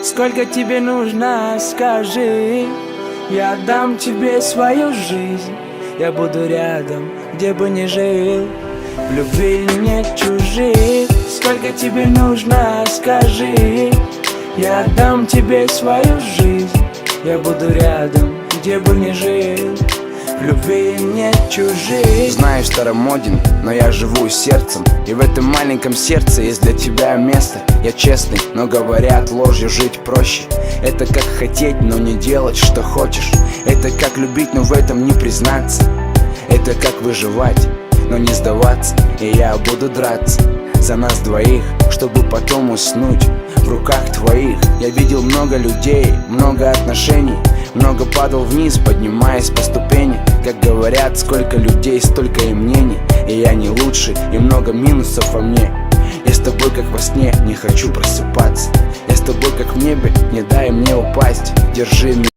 Сколько тебе нужно, скажи, я дам тебе свою жизнь. Я буду рядом, где бы ни жил, в любви нет чужих. Сколько тебе нужно, скажи, я дам тебе свою жизнь. Я буду рядом, где бы ни жил, в любви нет чужих. Знаю, старомоден, но я живу сердцем, и в этом маленьком сердце есть для тебя место. Я честный, но говорят, ложью жить проще. Это как хотеть, но не делать, что хочешь. Это как любить, но в этом не признаться. Это как выживать, но не сдаваться. И я буду драться за нас двоих, чтобы потом уснуть в руках твоих. Я видел много людей, много отношений, много падал вниз, поднимаясь по ступени. Как говорят, сколько людей, столько и мнений. И я не лучше, и много минусов во мне. Я с тобой как во сне, не хочу просыпаться. Я с тобой как в небе, не дай мне упасть. Держи меня.